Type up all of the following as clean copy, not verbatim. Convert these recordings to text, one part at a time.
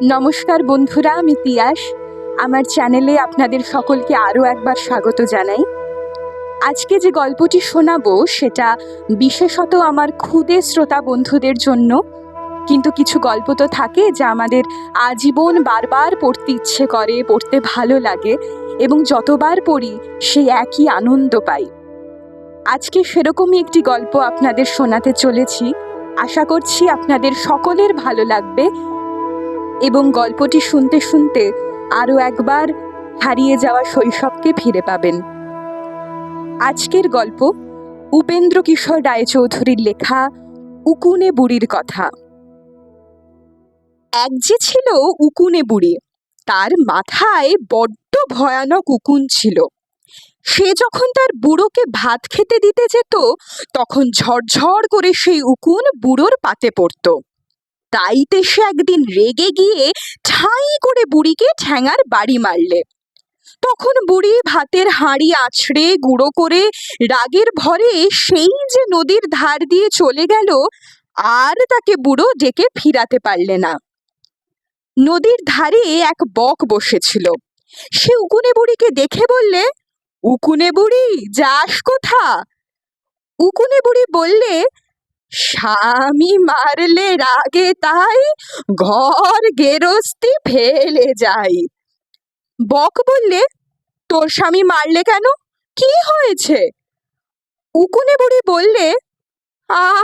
নমস্কার বন্ধুরা, আমি তিয়াস। আমার চ্যানেলে আপনাদের সকলকে আরও একবার স্বাগত জানাই। আজকে যে গল্পটি শোনাবো সেটা বিশেষত আমার ক্ষুদে শ্রোতা বন্ধুদের জন্য। কিন্তু কিছু গল্প তো থাকে যা আমাদের আজীবন বারবার পড়তে ইচ্ছে করে, পড়তে ভালো লাগে এবং যতবার পড়ি সেই একই আনন্দ পাই। আজকে সেরকমই একটি গল্প আপনাদের শোনাতে চলেছি। আশা করছি আপনাদের সকলের ভালো লাগবে এবং গল্পটি শুনতে শুনতে আরও একবার হারিয়ে যাওয়া শৈশবকে ফিরে পাবেন। আজকের গল্প উপেন্দ্র কিশোর রায়চৌধুরীর লেখা উকুনে বুড়ির কথা। এক যে ছিল উকুনে বুড়ি, তার মাথায় বড্ড ভয়ানক উকুন ছিল। সে যখন তার বুড়োকে ভাত খেতে দিতে যেত তখন ঝরঝর করে সেই উকুন বুড়োর পাতে পড়ত। তাইতে সে একদিন রেগে গিয়ে ঠাঁই করে বুড়িকে ঠ্যাঙার বাড়ি মারলে। তখন বুড়ি ভাতের হাঁড়ি আছড়ে গুঁড়ো করে রাগের ভরে সেই যে নদীর ধার দিয়ে চলে গেল, আর তাকে বুড়ো ডেকে ফিরাতে পারলে না। নদীর ধারে এক বক বসেছিল। সে উকুনে বুড়িকে দেখে বললে, উকুনে বুড়ি, যাস কোথা? উকুনে বুড়ি বললে, স্বামী মারলে রাগে তাই ঘর গেরস্তি ফেলে যাই। বক বললে, তোর স্বামী মারলে কেন? কি হয়েছে? উকুনে বুড়ি বললে,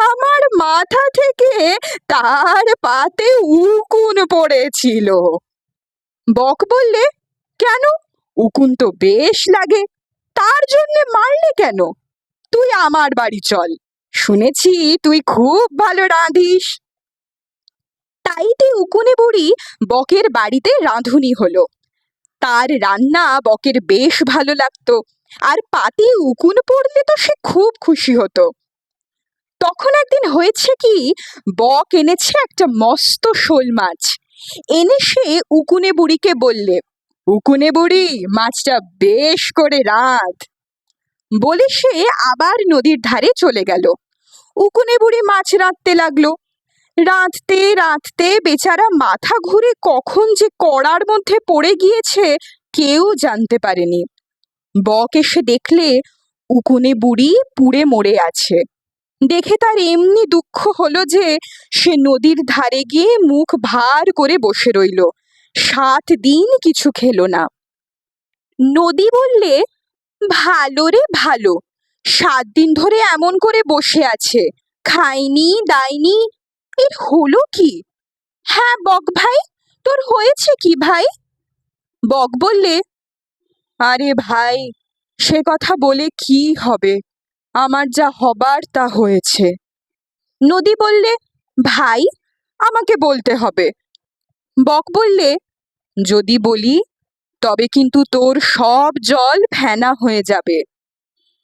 আমার মাথা থেকে তার পাতে উকুন পড়েছিল। বক বললে, কেন? উকুন তো বেশ লাগে, তার জন্য মারলে কেন? তুই আমার বাড়ি চল, শুনেছি তুই খুব ভালো রাঁধিস। তাইতে উকুনে বুড়ি বকের বাড়িতে রাঁধুনি হলো। তার রান্না বকের বেশ ভালো লাগতো, আর পাতে উকুন পড়লে তো সে খুব খুশি হতো। তখন একদিন হয়েছে কি, বক এনেছে একটা মস্ত শোল মাছ। এনে সে উকুনে বুড়িকে বললে, উকুনে বুড়ি, মাছটা বেশ করে রাঁধ। বলে সে আবার নদীর ধারে চলে গেল। উকুনে বুড়ি মাছ রাঁধতে লাগলো। রাঁধতে রাঁধতে বেচারা মাথা ঘুরে কখন যে কড়ার মধ্যে পড়ে গিয়েছে কেউ জানতে পারেনি। বক এসে দেখলে উকুনে বুড়ি পুড়ে মরে আছে। দেখে তার এমনি দুঃখ হলো যে সে নদীর ধারে গিয়ে মুখ ভার করে বসে রইল। 7 দিন কিছু খেলো না। নদী বললে, ভালো রে ভালো, 7 দিন ধরে এমন করে বসে আছে, খায়নি দায়নি, এর হলো কি? হ্যাঁ বক ভাই, তোর হয়েছে কি ভাই? বক বললে, আরে ভাই, সে কথা বলে কি হবে, আমার যা হবার তা হয়েছে। নদী বললে, ভাই, আমাকে বলতে হবে। বক বললে, যদি বলি তবে কিন্তু তোর সব জল ফেনা হয়ে যাবে।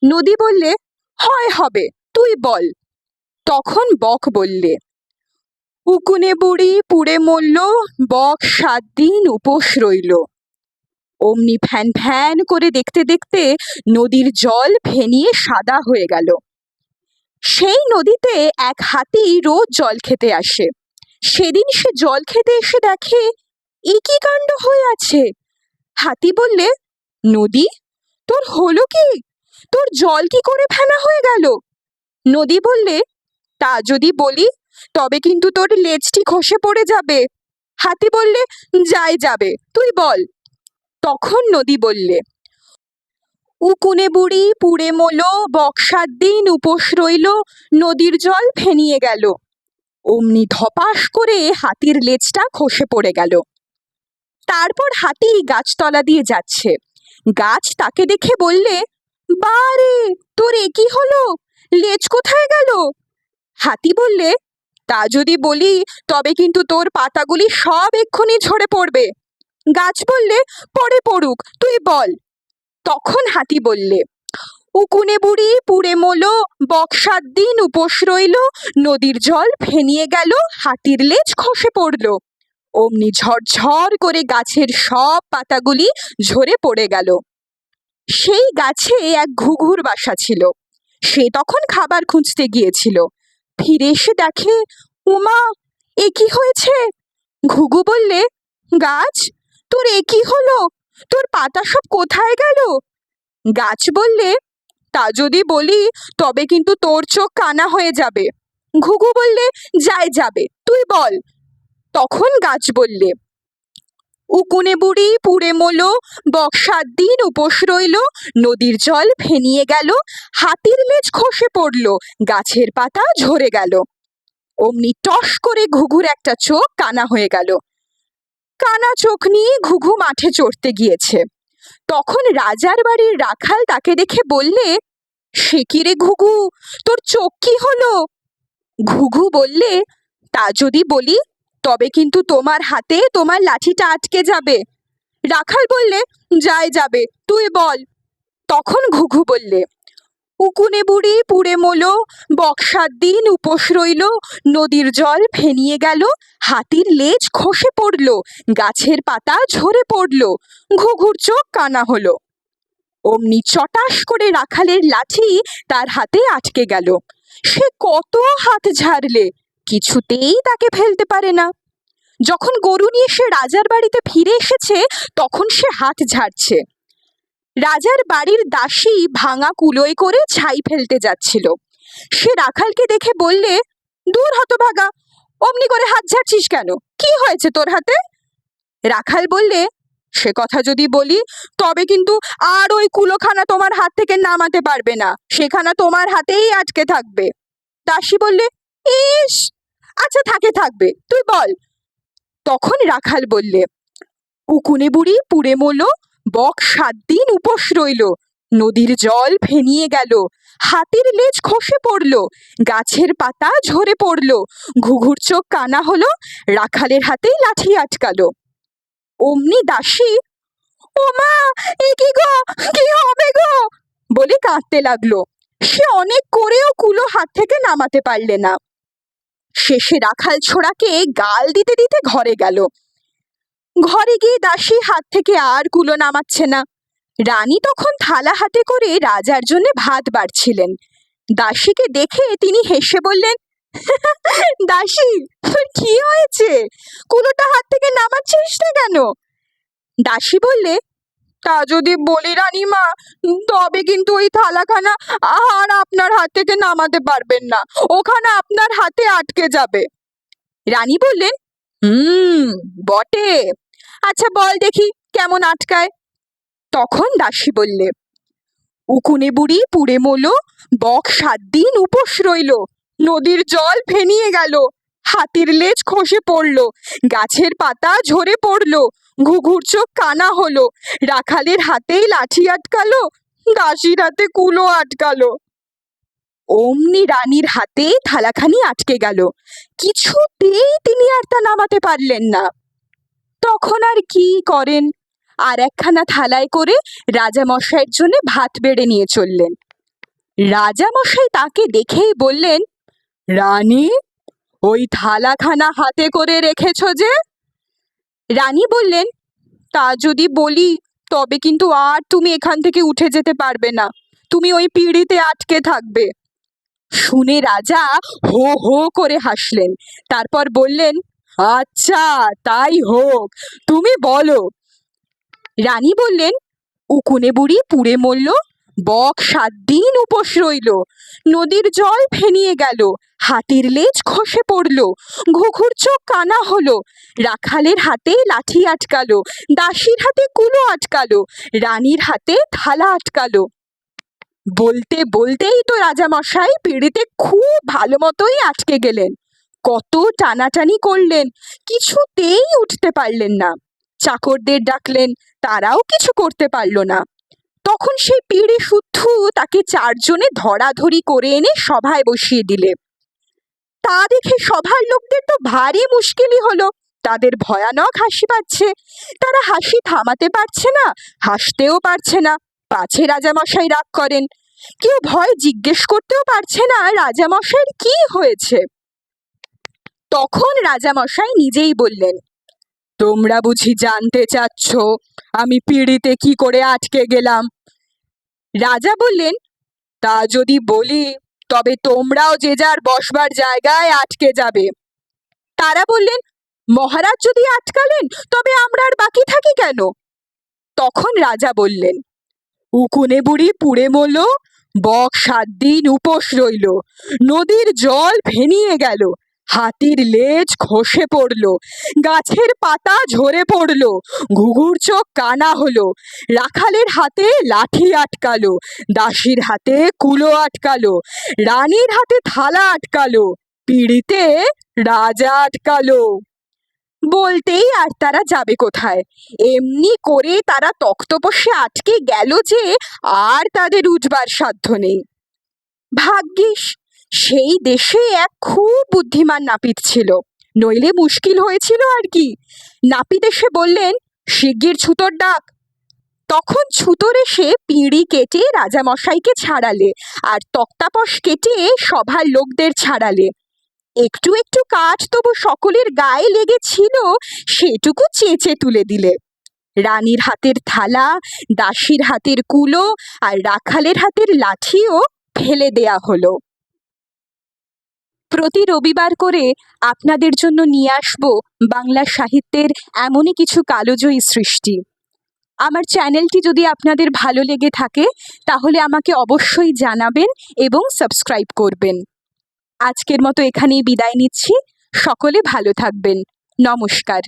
নদী বললে, হয় হবে, তুই বল। তখন বক বললে, উকুনে বুড়ি পুড়ে মরল, বক 7 দিন উপোস রইল। অমনি ফ্যান ফ্যান করে দেখতে দেখতে নদীর জল ফেনিয়ে সাদা হয়ে গেল। সেই নদীতে এক হাতি রোজ জল খেতে আসে। সেদিন সে জল খেতে এসে দেখে এ কি কাণ্ড হয়ে আছে। হাতি বললে, নদী, তোর হলো কি? তোর জল কি করে ফেনা হয়ে গেল? নদী বললে, তা যদি বলি তবে কিন্তু তোর লেজটি খসে পড়ে যাবে। হাতি বললে, যাই যাবে, তুই বল। তখন নদী বললে, উকুনে বুড়ি পুড়ে মলো, বক 7 দিন উপোস রইল, নদীর জল ফেনিয়ে গেল। অমনি ধপাস করে হাতির লেজটা খসে পড়ে গেল। তারপর হাতি গাছতলা দিয়ে যাচ্ছে। গাছ তাকে দেখে বললে, বারে, তোর এ কি হলো? লেজ কোথায় গেল? হাতি বললে, তা যদি বলি তবে কিন্তু তোর পাতাগুলি সব এক্ষুনি ঝরে পড়বে। গাছ বললে, পড়ে পড়ুক, তুই বল। তখন হাতি বললে, উকুনে বুড়ি পুড়ে মলো, বক 7 দিন উপোস রইল, নদীর জল ফেনিয়ে গেল, হাতির লেজ খসে পড়ল। অমনি ঝরঝর করে গাছের সব পাতাগুলি ঝরে পড়ে গেল। সেই গাছে এক ঘুঘুর বাসা ছিল। সে তখন খাবার খুঁজতে গিয়েছিল। ফিরে এসে দেখে, উমা, এ কি হয়েছে? ঘুঘু বললে, গাছ, তোর এ কি হলো? তোর পাতা সব কোথায় গেল? গাছ বললে, তা যদি বলি তবে কিন্তু তোর চোখ কানা হয়ে যাবে। ঘুঘু বললে, যাই যাবে, তুই বল। তখন গাছ বললে, উকুনে বুড়ি পুড়ে মলো, বক 7 দিন উপোস রইল, নদীর জল ফেনিয়ে গেল, হাতির লেজ খসে পড়লো, গাছের পাতা ঝরে গেল। অমনি টস করে ঘুঘুর একটা চোখ কানা হয়ে গেল। কানা চোখ নিয়ে ঘুঘু মাঠে চড়তে গিয়েছে। তখন রাজার বাড়ির রাখাল তাকে দেখে বললে, সে কি রে ঘুঘু, তোর চোখ কি হলো? ঘুঘু বললে, তা যদি বলি তবে কিন্তু তোমার হাতে তোমার লাঠিটা আটকে যাবে। রাখাল বললে, যাই যাবে, তুই বল। তখন ঘুঘু বললে, উকুনে বুড়ি পুড়ে মলো, বক 7 দিন উপোস রইল, নদীর জল ফেনিয়ে গেল, হাতির লেজ খসে পড়লো, গাছের পাতা ঝরে পড়লো, ঘুঘুর চোখ কানা হলো। অমনি চটাস করে রাখালের লাঠি তার হাতে আটকে গেল। সে কত হাত ঝাড়লে, কিছুতেই তাকে ফেলতে পারে না। যখন গরু নিয়ে সে রাজার বাড়িতে ফিরে এসেছে, তখন সে হাত ঝাড়ছে। রাজার বাড়ির দাসী ভাঙা কুলোয় করে ছাই ফেলতে যাচ্ছিল। সে রাখালকে দেখে বললে, দূর হতভাগা, অমনি করে হাত ঝাড়ছিস কেন? কি হয়েছে তোর হাতে? রাখাল বললে, সে কথা যদি বলি তবে কিন্তু আর ওই কুলোখানা তোমার হাত থেকে নামাতে পারবে না, সেখানা তোমার হাতেই আটকে থাকবে। দাসী বললে, ইস, আচ্ছা থাকে থাকবে, তুই বল। তখন রাখাল বললে, উকুনে বুড়ি পুড়ে মলো, বক 7 দিন উপোস রইল, নদীর জল ফেনিয়ে গেল, হাতির লেজ খসে পড়লো, গাছের পাতা ঝরে পড়লো, ঘুঘুর চোখ কানা হলো, রাখালের হাতেই লাঠি আটকালো। অমনি দাসী, ও মা, এ কি গো, কি হবে গো, বলে কাঁদতে লাগলো। সে অনেক করেও কুলো হাত থেকে নামাতে পারলে না। শেষে রাখাল ছোড়াকে গাল দিতে দিতে ঘরে গেল। ঘরে গিয়ে দাসী হাত থেকে আর কুলো নামাচ্ছে না। রানী তখন থালা হাতে করে রাজার জন্য ভাত বাড়ছিলেন। দাসীকে দেখে তিনি হেসে বললেন, দাসী, তোর কি হয়েছে? কুলোটা হাত থেকে নামাচ্ছিস না কেন? দাসী বললে, তা যদি বলি রানীমা, তবে কিন্তু ওই থালাখানা আর আপনার হাত থেকে নামাতে পারবেন না, ওখানে আপনার হাতে আটকে যাবে। রানী বললেন, বটে, আচ্ছা বল দেখি কেমন আটকায়। তখন দাসী বললে, উকুনে বুড়ি পুড়ে মলো, বক 7 দিন উপোস রইল, নদীর জল ফেনিয়ে গেল, হাতির লেজ খসে পড়লো, গাছের পাতা ঝরে পড়লো, ঘুঘুর চোখ কানা হলো, রাখালের হাতেই লাঠি আটকালো, দাসীর হাতে কুলো আটকালো। অমনি রানীর হাতে থালাখানি আটকে গেল। কিছুতেই তিনি আর তা নামাতে পারলেন না। তখন আর কি করেন, আর একখানা থালায় করে রাজামশাইয়ের জন্য ভাত বেড়ে নিয়ে চললেন। রাজামশাই তাকে দেখেই বললেন, রানী, ওই থালাখানা হাতে করে রেখেছ যে? রানী বললেন, তা যদি বলি তবে কিন্তু আর তুমি এখান থেকে উঠে যেতে পারবে না, তুমি ওই পিঁড়িতে আটকে থাকবে। শুনে রাজা হো হো করে হাসলেন। তারপর বললেন, আচ্ছা তাই হোক, তুমি বলো। রানী বললেন, উকুনে বুড়ি পুড়ে মরল, বক 7 দিন উপোস রইল, নদীর জল ফেনিয়ে গেল, হাতির লেজ খসে পড়ল, ঘুঘুর চোখ কানা হলো, রাখালের হাতে লাঠি আটকালো, দাসীর হাতে কুলো আটকালো, রানীর হাতে থালা আটকালো। বলতে বলতেই তো রাজামশাই পিঁড়িতে খুব ভালো মতোই আটকে গেলেন। কত টানাটানি করলেন, কিছুতেই উঠতে পারলেন না। চাকরদের ডাকলেন, তারাও কিছু করতে পারল না। তখন সেই পিঁড়ি শুদ্ধ তাকে 4 জনে ধরাধরি করে এনে সভায় বসিয়ে দিলে। তা দেখে সভার লোকদের তো ভারী মুশকিলই হলো। তাদের ভয়ানক হাসি পাচ্ছে, তারা হাসি থামাতে পারছে না, হাসতেও পারছে না, পাছে রাজামশাই রাগ করেন। কেউ ভয় জিজ্ঞেস করতেও পারছে না রাজামশাইয়ের কি হয়েছে। তখন রাজামশাই নিজেই বললেন, তোমরা বুঝি জানতে চাচ্ছ আমি পিঁড়িতে কি করে আটকে গেলাম? রাজা বললেন, তা যদি বলি তবে তোমরাও যে যার বসবার জায়গায় আটকে যাবে। তারা বললেন, মহারাজ যদি আটকালেন তবে আমরা আর বাকি থাকি কেন? তখন রাজা বললেন, উকুনে বুড়ি পুড়ে মরল, বক 7 দিন উপোস রইল, নদীর জল ভেনিয়ে গেল, হাতির লেজ খসে পড়ল, গাছের পাতা ঝরে পড়ল, ঘুঘুর চোখ কানা হলো, রাখালের হাতে লাঠি আটকালো, দাসীর হাতে কুলো আটকালো, রানীর হাতে থালা আটকালো, পিঁড়িতে রাজা আটকালো। বলতেই আর তারা যাবে কোথায়? এমনি করে তারা তক্তপোষে আটকে গেল যে আর তাদের উঠবার সাধ্য নেই। ভাগ্যিস সেই দেশে এক খুব বুদ্ধিমান নাপিত ছিল, নইলে মুশকিল হয়েছিল আর কি। নাপিত এসে বললেন, শিগগির ছুতোর ডাক। তখন ছুতোর এসে পিঁড়ি কেটে রাজামশাইকে ছাড়ালে, আর তক্তাপোষ কেটে সভার লোকদের ছাড়ালে। একটু একটু কাঠ তবু সকলের গায়ে লেগেছিল, সেটুকু চেঁচে তুলে দিলে। রানীর হাতের থালা, দাসীর হাতের কুলো আর রাখালের হাতের লাঠিও ফেলে দেয়া হলো। প্রতি রবিবার করে আপনাদের জন্য নিয়ে আসব বাংলা সাহিত্যের এমনই কিছু কালজয়ী সৃষ্টি। আমার চ্যানেলটি যদি আপনাদের ভালো লেগে থাকে তাহলে আমাকে অবশ্যই জানাবেন এবং সাবস্ক্রাইব করবেন। আজকের মতো এখানেই বিদায় নিচ্ছি। সকলে ভালো থাকবেন। নমস্কার।